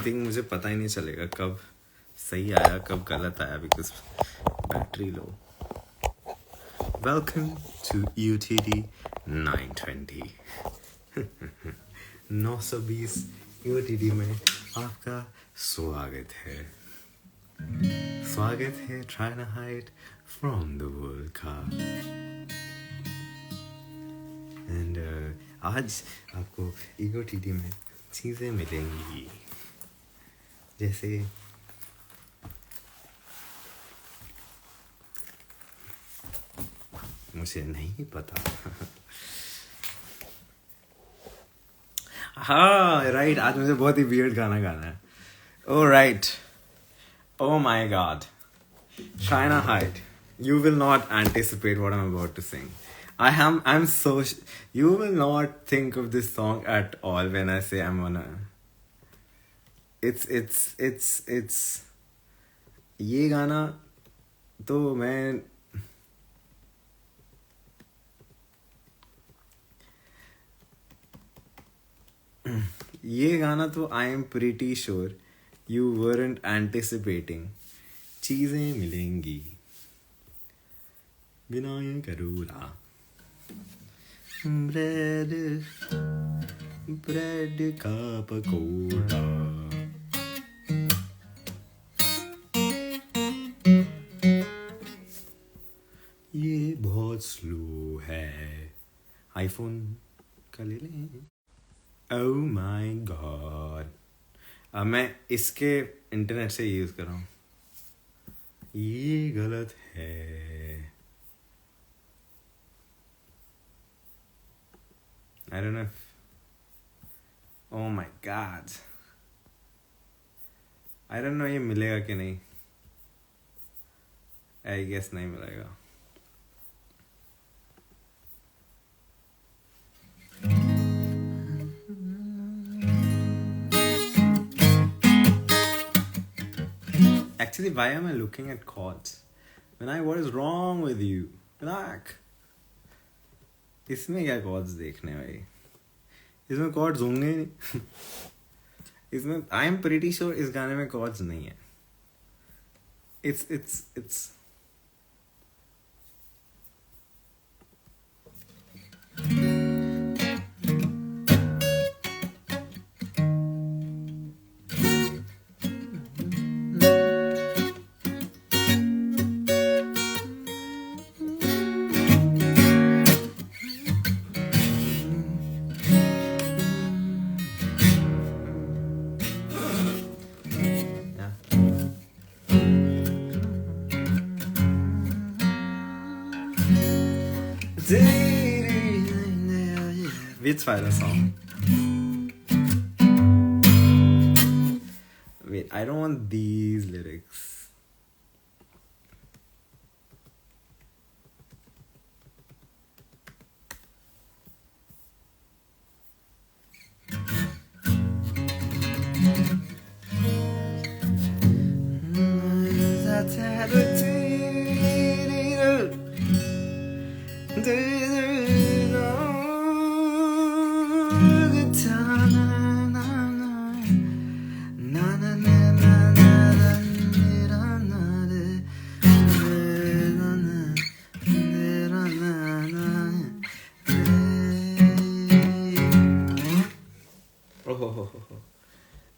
Think मुझे पता ही नहीं चलेगा कब सही आया कब गलत आया because battery low. Welcome to UTD 920. 920 UTD में आपका स्वागत है. स्वागत है Trying to Hide from the World का. एंड आज आपको EOTD में चीज़ें मिलेंगी जैसे मुझे नहीं पता. हाँ राइट, आज मुझे बहुत ही वियर्ड गाना गाना है. ओ right, oh my god, Trying to Hide. You will not anticipate what I'm about to sing. I'm so you will not think of this song at all when I say I'm gonna. It's ये गाना तो मैं ये गाना तो I am pretty sure you weren't anticipating. चीजें मिलेंगी बिना ये करूँगा. ब्रेड का पकोड़ा. ये बहुत स्लो है. आईफोन का ले लें. Oh my god. अब मैं इसके इंटरनेट से यूज़ कर रहा हूँ. ये गलत है. I don't know if... Oh my god. I don't know ये मिलेगा कि नहीं. I guess नहीं मिलेगा. Actually, why am I looking at chords? What is wrong with you? Black. इसमें क्या chords देखने भाई? इसमें chords होंगे नहीं. इसमें I am pretty sure इस गाने में chords नहीं है. It's Which final song? Wait, I don't want these lyrics.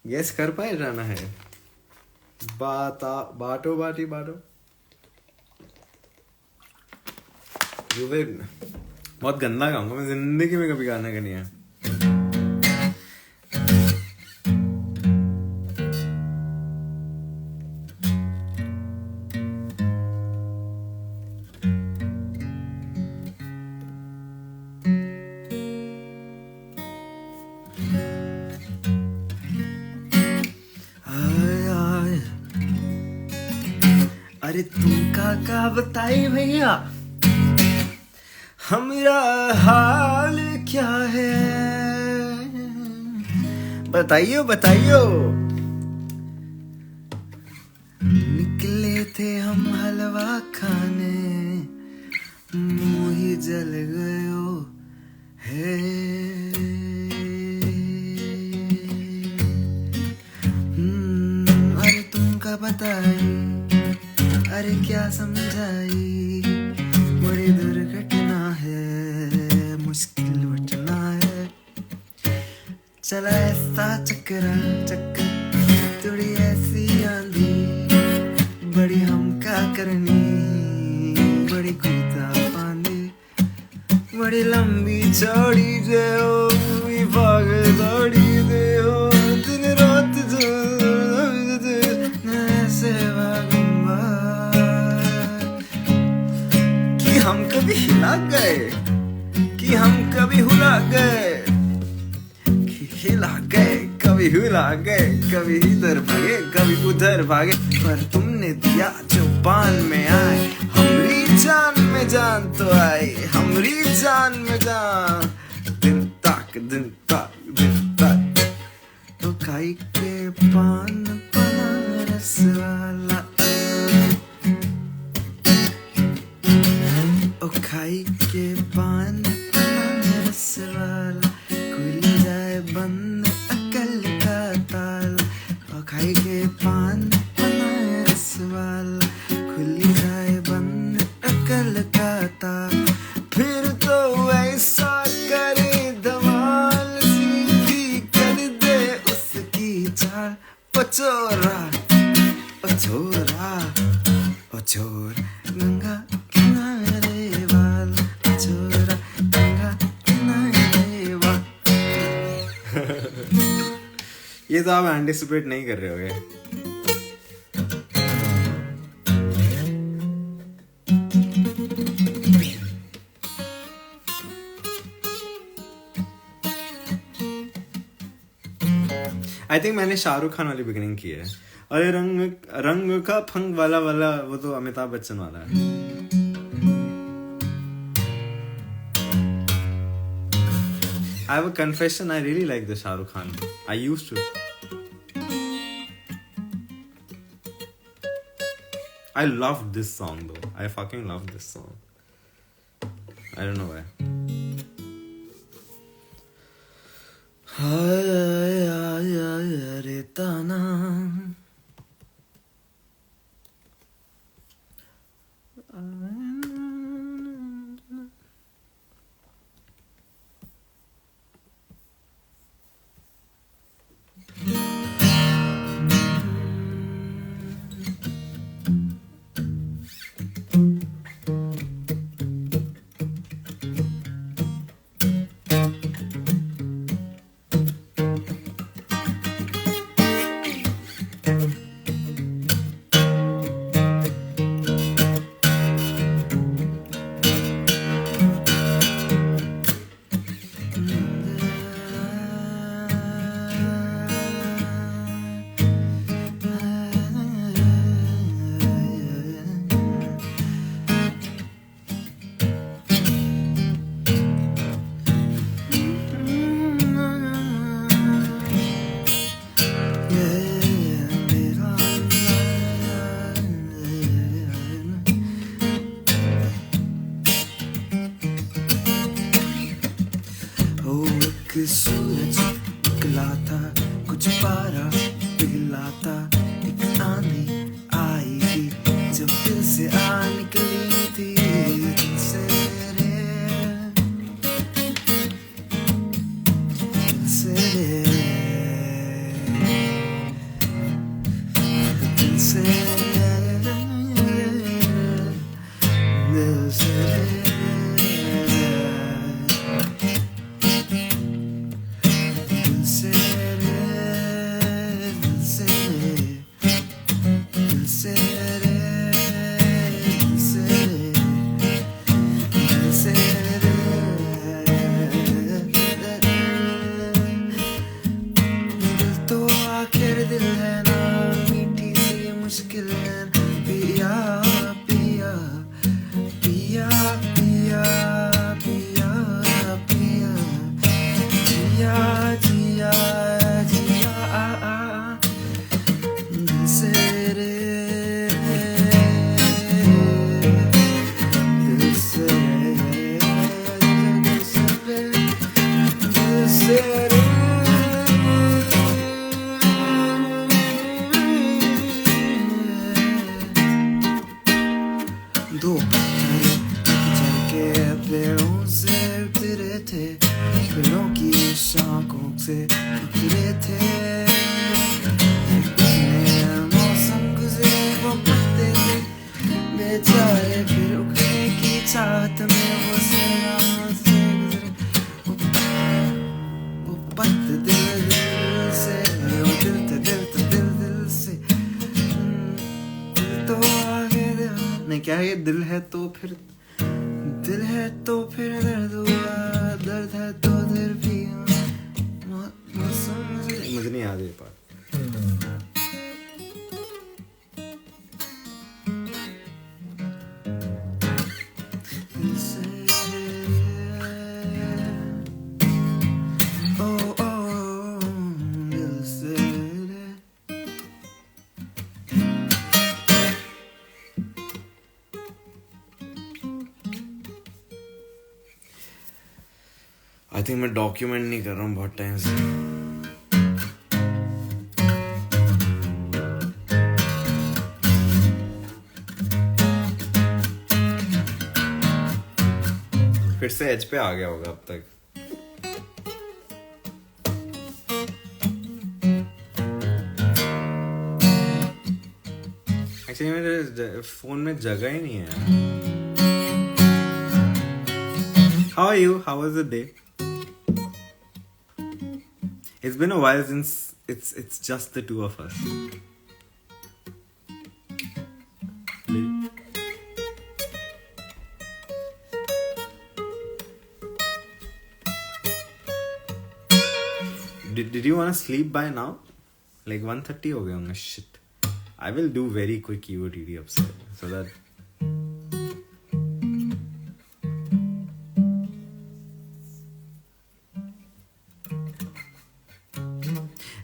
Guess कर पाए जाना है. बाटो बाटी बाटो. बहुत गंदा गाऊंगा मैं. जिंदगी में कभी गाना का नहीं है. अरे तुम का बताई भैया हमारा हाल क्या है. बताइयो. निकले थे हम हलवा खाने मुँह ही जल गयो है. बताई, अरे क्या समझाई, बड़ी दुर्घटना है, मुश्किल बचना है, चला ऐसा चक्कर थोड़ी ऐसी आंधी, बड़ी हम क्या करनी, बड़ी कूदा पानी, बड़ी लंबी चौड़ी जे हो, भाग दौड़ी दे हो, दिन रात ऐसे भागूंगा कि हम कभी हिला गए, कि हम कभी हुला गए, हिला गए, कभी हिला गए, कभी इधर भागे, कभी उधर भागे, पर तुमने दिया जो बान में आए, हमारी जान में जान तो आई, हमारी जान में जान, दिन तक दिन तक दिन तक, तो खाई के पान बनारस वाला, ओ खाई के पान बनारस वाला, खुल जाए बंद अकल का ताला, ओ खाई के पान बनारस वाला, खुल जाए बंद अकल का ताला, फिर तो ऐसा करे धमाल, सीधी कर दे उसकी चाल, ओ छोरा, ओ छोरा, ओ छोर गंगा किनारे वाला, ओ छोरा गंगा किनारे वाला। ये तो आप एंटिसिपेट नहीं कर रहे होगे। आई थिंक मैंने शाहरुख खान वाली बिगिनिंग की है। अरे रंग रंग का फंग वाला वाला, वो तो अमिताभ बच्चन वाला है। I have a confession, I really like the Shah Rukh Khan. I used to. I loved this song though. I fucking loved this song. I don't know why. Re tana. सूरज निकला था, कुछ पारा पिघला था, एक आंधी आई थी जब दिल से आ निकली थी, दिल से रे, दिल से रे, दिल से दिल से क्या है ये? दिल है तो फिर दर्द हुआ, दर्द है तो दिल भी मुझे नहीं याद ये पार्ट. आई थिंक मैं डॉक्यूमेंट नहीं कर रहा हूँ बहुत टाइम से. फिर से एज पे आ गया होगा अब तक. एक्चुअली मेरे फोन में जगह ही नहीं है. How are you? How was the day? It's been a while since it's just the two of us. Did you want to sleep by now? Like 1:30 हो गए होंगे. Shit. I will do very quick EOTD upstairs so that.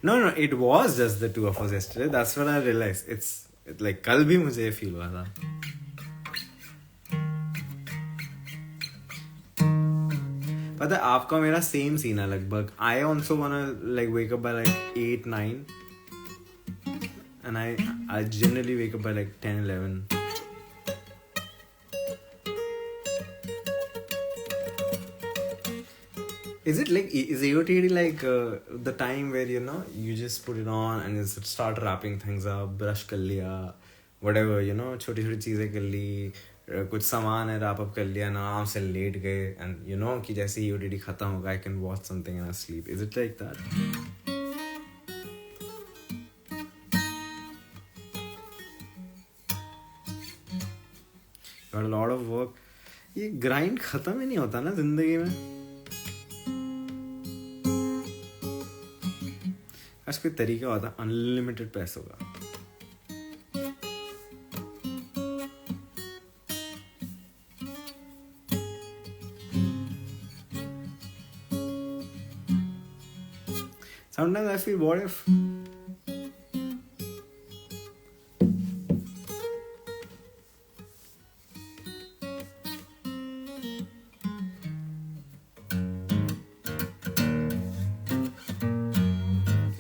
No, it was just the two of us yesterday. That's what I realized. It's like कल भी मुझे ये feel हुआ था. पता है आपका मेरा same scene है लगभग. I also wanna like wake up by like 8-9, and I generally wake up by like 10-11. Is AOTD like the time where you just put it on and just start wrapping things up, brush कर लिया, whatever, छोटी छोटी चीजें कर ली, कुछ सामान है wrap up कर लिया, ना आराम से लेट गए, and कि जैसे AOTD खत्म होगा I can watch something and I sleep. Is it like that? Got a lot of work. ये grind खत्म ही नहीं होता ना जिंदगी में. आज कोई तरीका होता अनलिमिटेड पैसों का. Sometimes I feel, what if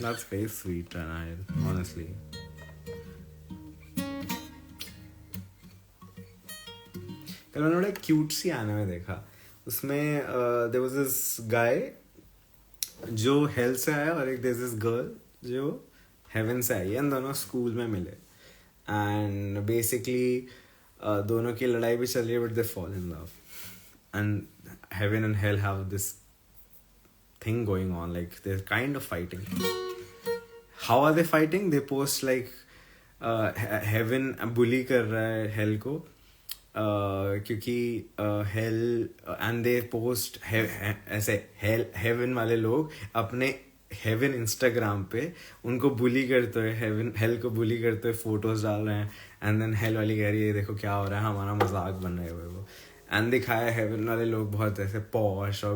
that's very sweet, and honestly. कल मैंने बड़ा क्यूट सी एनिमे देखा. उसमें there was this guy जो हेल से आया और एक there's this girl जो हेवन से आई. इन दोनों स्कूल में मिले and basically दोनों की लड़ाई भी चल रही है but they fall in love and heaven and hell have this thing going on, like they're kind of fighting. How are they fighting? They post like heaven bully कर रहा है hell को क्योंकि hell and they post ऐसे heaven वाले लोग अपने heaven Instagram पे उनको bully करते हुए hell को bully करते हुए photos डाल रहे हैं and then hell वाली कह रही है देखो क्या हो रहा है, हमारा मजाक बन रहे हुए वो. and दिखाया heaven वाले लोग बहुत ऐसे posh और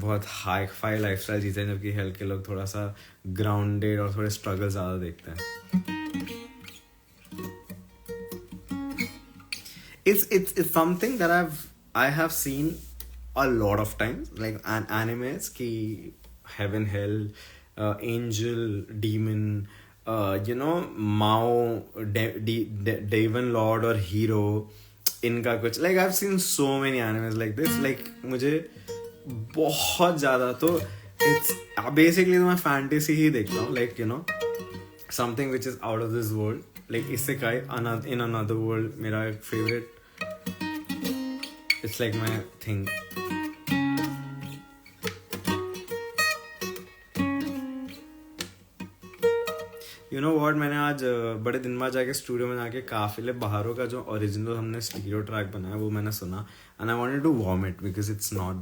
बहुत हाई फाई लाइफस्टाइल जीते हैं, जबकि हेल के लोग थोड़ा सा ग्राउंडेड और थोड़े स्ट्रगल ज़्यादा देखते हैं. It's something that I have seen a lot of times, like animes ki heaven, hell, angel, demon, Mao, Devon Lord और hero, इनका कुछ like I've seen so many animes like this. like मुझे बहुत ज़्यादा तो it's basically मैं fantasy ही देखता हूँ, like something which is out of this world, like isekai, in another world. मेरा एक favorite, it's like my thing. You know what, मैंने आज बड़े दिन बाद जाके स्टूडियो में जाके काफिले बहारों का जो ओरिजिनल हमने स्टीरियो ट्रैक बनाया वो मैंने सुना, and I wanted to vomit because it's not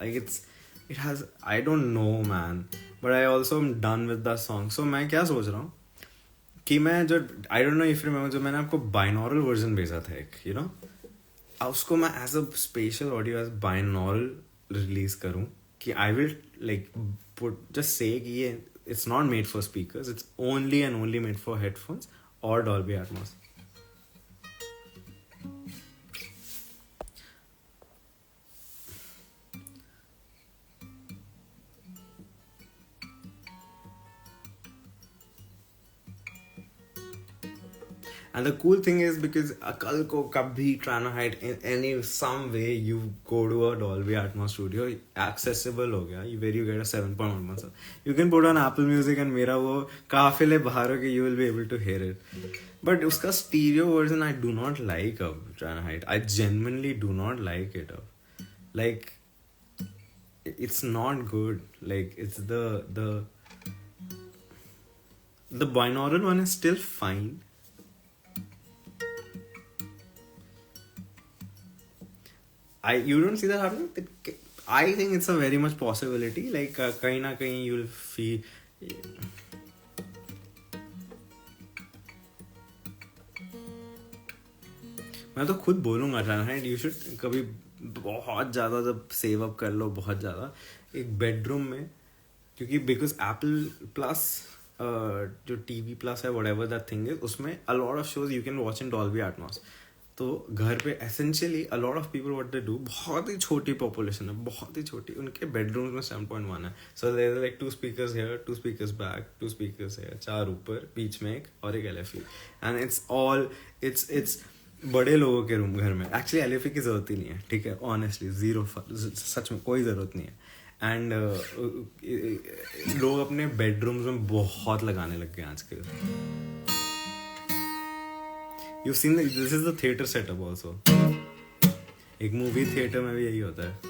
like it has, I don't know man, but I also am done with the song. So मैं क्या सोच रहा हूँ कि मैं जो, I don't know if remember, जो मैंने आपको बाइनॉरल वर्जन भेजा था एक, यू नो, उसको मैं as a special audio as binaural release करूँ कि I will like put just say कि ये it's not made for speakers, it's only and only made for headphones or Dolby Atmos. And the cool thing is because कल को कभी trying to hide in any some way you go to a Dolby Atmos studio, accessible हो गया, where you get a 7.1. You can put on Apple Music and मेरा वो काफिले बहारों के you will be able to hear it. But उसका stereo version I do not like अब trying to hide. I genuinely do not like it अब. Like it's not good. Like it's the binaural one is still fine. You don't see that happening. I think it's a very much possibility. Like कहीं ना कहीं you'll feel. मैं तो खुद बोलूँगा translate, you should कभी बहुत ज़्यादा जब सेव अप कर लो बहुत ज़्यादा एक बेडरूम में, क्योंकि बिकॉज एप्पल प्लस जो टीवी प्लस है व्हाटएवर दैट थिंग इज, उसमें a lot of shows you can watch in Dolby Atmos. तो घर पे essentially a lot of people what they do, बहुत ही छोटी पॉपुलेशन है, बहुत ही छोटी, उनके बेडरूम्स में 7.1 है. So there like 2 speakers here, 2 speakers back, 2 speakers here, 4 ऊपर, बीच में एक और एक LFE, and it's all it's बड़े लोगों के रूम घर में. एक्चुअली LFE की जरूरत ही नहीं है, ठीक है, ऑनेस्टली जीरो, सच में कोई ज़रूरत नहीं है. एंड लोग अपने बेडरूम्स में बहुत लगाने लग गए आजकल. You've seen this is the theater setup also. एक मूवी थिएटर में भी यही होता है.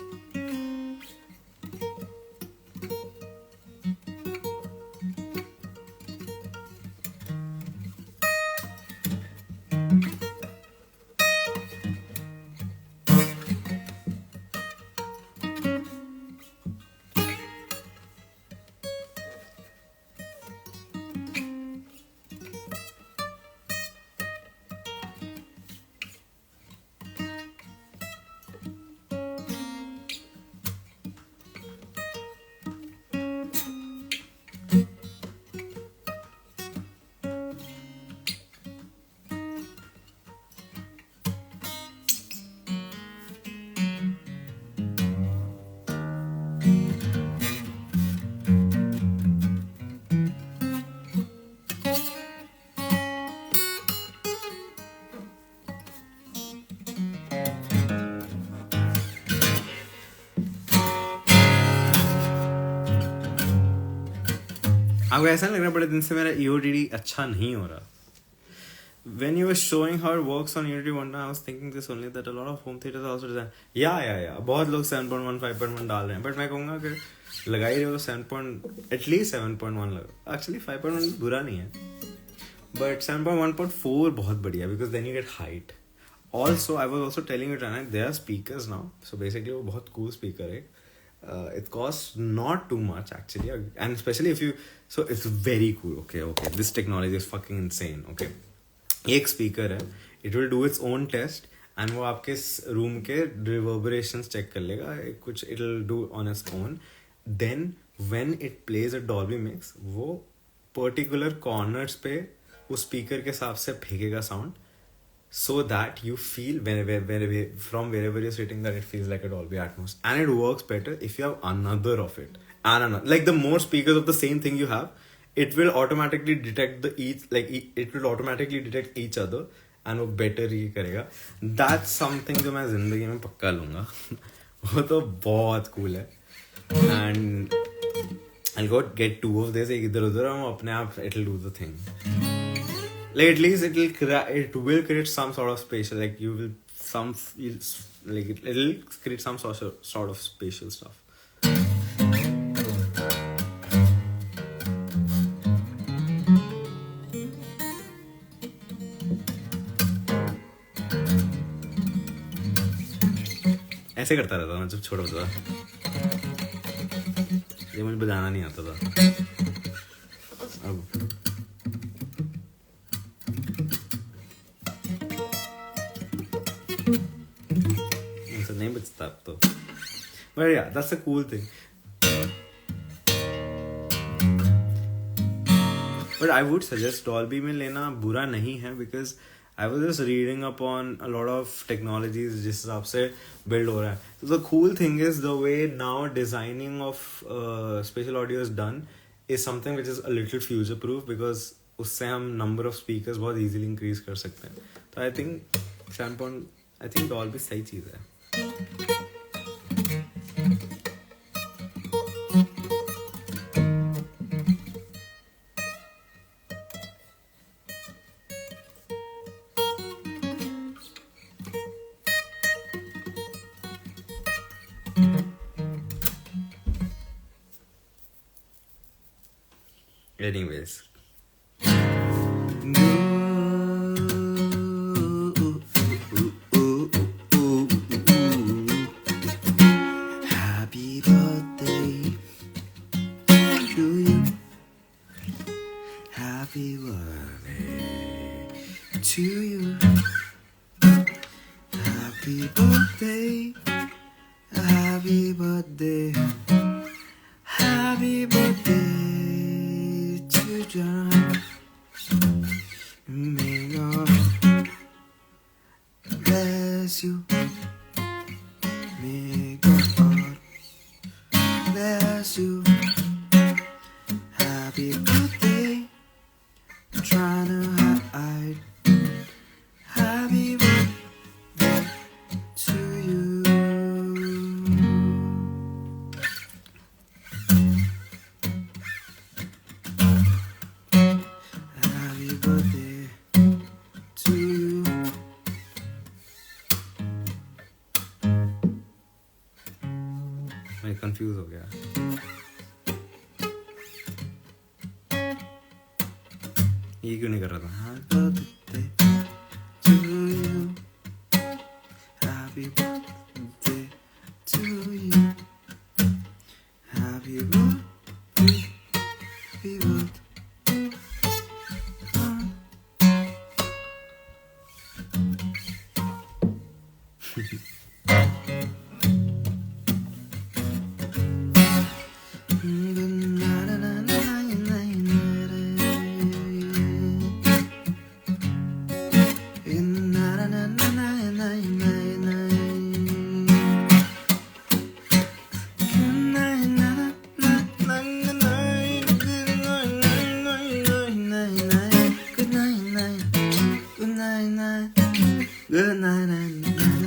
आपको ऐसा लग रहा है बड़े दिन से मेरा EOTD अच्छा नहीं हो रहा. When you were showing how it works on EOTD one time, I was thinking this only that a lot of home theaters also design. Yeah. बहुत लोग 7.1, 5.1 डाल रहे हैं, but मैं कहूँगा कि लगा ही रहे हो 7.1 लगाओ. Actually 5.1 बुरा नहीं है, but 7.1.4 बहुत बढ़िया because then you get height. Also, I was also telling you Rana, there are speakers now, so basically वो बहुत cool speaker है. It costs not too much actually, and especially if you, so it's very cool. Okay, this technology is fucking insane. Okay, एक speaker है, it will do its own test and वो आपके room के reverberations check कर लेगा, कुछ it will do on its own. Then when it plays a Dolby mix, वो particular corners पे उस speaker के हिसाब से फेंकेगा sound, so that you feel from wherever you're sitting that it feels like a Dolby Atmos, and it works better if you have another of it and another. Like the more speakers of the same thing you have, it will automatically detect it will automatically detect each other and वो better ही करेगा. That's something जो मैं जिंदगी में पक्का लूँगा. वो तो बहुत cool है. And I'll go get 2 of this, एक इधर उधर, हम अपने आप it'll do the thing. Like at least it will create some sort of spatial, like it'll create some sort of spatial stuff. ऐसे करता रहता था जब छोटा होता था, ये मुझे बजाना नहीं आता था। अब ऐसा नहीं बचता अब तो, but yeah, that's a cool thing. But I would suggest Dolby में लेना बुरा नहीं है, because I was just reading up on a lot of technologies जिस हिसाब से build हो रहा है. So the cool thing is the way now designing of spatial audio is done is something which is a little future proof, because उससे हम number of speakers बहुत easily increase कर सकते हैं. तो I think Dolby सही चीज़ है. Anyways, happy birthday to you, happy birthday to you, happy birthday, happy birthday, happy birthday. May God bless you. May God bless you. Happy birthday. I'm trying to hide. Happy birthday to you. मैं confuse हो गया. ये क्यों नहीं कर रहा था? Happy birthday to you. Happy birthday. Happy birthday. Good night.